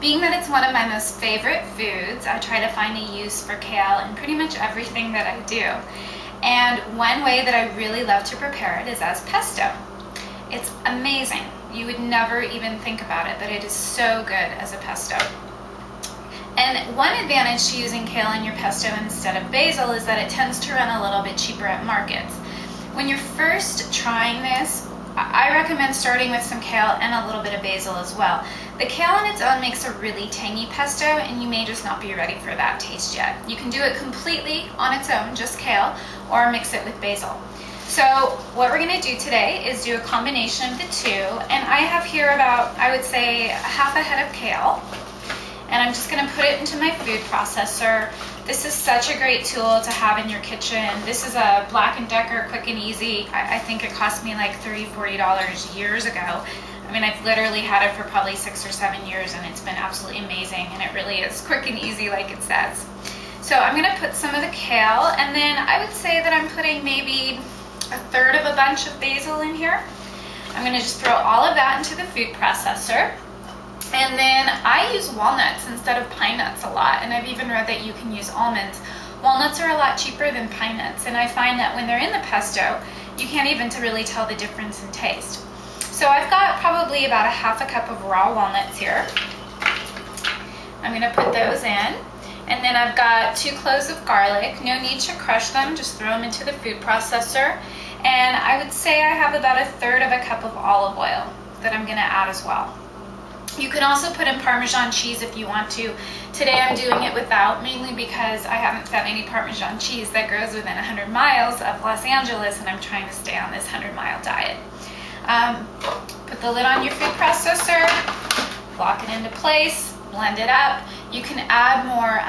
Being that it's one of my most favorite foods, I try to find a use for kale in pretty much everything that I do. And one way that I really love to prepare it is as pesto. It's amazing. You would never even think about it, but it is so good as a pesto. And one advantage to using kale in your pesto instead of basil is that it tends to run a little bit cheaper at markets. When you're first trying this, I recommend starting with some kale and a little bit of basil as well. The kale on its own makes a really tangy pesto, and you may just not be ready for that taste yet. You can do it completely on its own, just kale, or mix it with basil. So what we're going to do today is do a combination of the two, and I have here about, I would say, half a head of kale. And I'm just going to put it into my food processor. This is such a great tool to have in your kitchen. This is a Black & Decker Quick and Easy. I think it cost me like $30, $40 years ago. I mean, I've literally had it for probably 6 or 7 years, and it's been absolutely amazing, and it really is quick and easy like it says. So I'm going to put some of the kale, and then I would say that I'm putting maybe a third of a bunch of basil in here. I'm going to just throw all of that into the food processor. And then I use walnuts instead of pine nuts a lot, and I've even read that you can use almonds. Walnuts are a lot cheaper than pine nuts, and I find that when they're in the pesto, you can't even really tell the difference in taste. So I've got probably about a half a cup of raw walnuts here. I'm going to put those in. And then I've got 2 cloves of garlic. No need to crush them, just throw them into the food processor. And I would say I have about a third of a cup of olive oil that I'm going to add as well. You can also put in Parmesan cheese if you want to. Today I'm doing it without, mainly because I haven't found any Parmesan cheese that grows within 100 miles of Los Angeles, and I'm trying to stay on this 100-mile diet. Put the lid on your food processor, lock it into place, blend it up. You can add more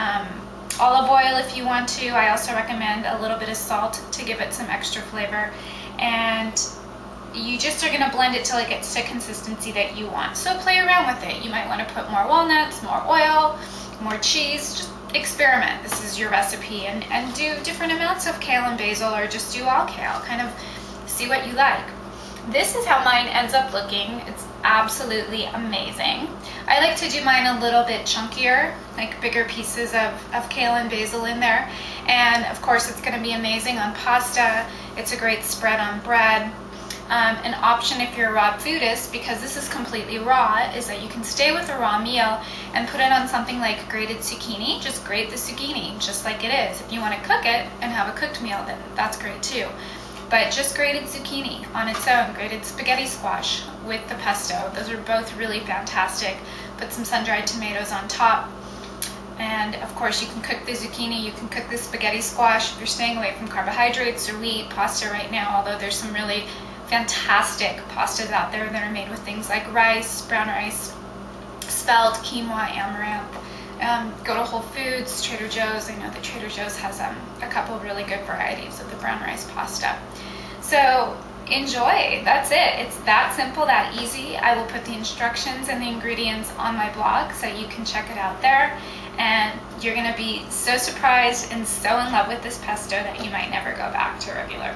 olive oil if you want to. I also recommend a little bit of salt to give it some extra flavor. And you just are going to blend it till it gets to consistency that you want. So play around with it. You might want to put more walnuts, more oil, more cheese. Just experiment. This is your recipe, and do different amounts of kale and basil, or just do all kale. Kind of see what you like. This is how mine ends up looking. It's absolutely amazing. I like to do mine a little bit chunkier, like bigger pieces of kale and basil in there. And of course it's going to be amazing on pasta. It's a great spread on bread. An option if you're a raw foodist, because this is completely raw, is that you can stay with a raw meal and put it on something like grated zucchini. Just grate the zucchini just like it is. If you want to cook it and have a cooked meal, then that's great too. But just grated zucchini on its own, grated spaghetti squash with the pesto. Those are both really fantastic. Put some sun-dried tomatoes on top. And of course you can cook the zucchini, you can cook the spaghetti squash if you're staying away from carbohydrates or wheat pasta right now, although there's some really fantastic pastas out there that are made with things like rice, brown rice, spelt, quinoa, amaranth. Go to Whole Foods, Trader Joe's. I know that Trader Joe's has a couple of really good varieties of the brown rice pasta. So enjoy. That's it. It's that simple, that easy. I will put the instructions and the ingredients on my blog so you can check it out there. And you're going to be so surprised and so in love with this pesto that you might never go back to regular.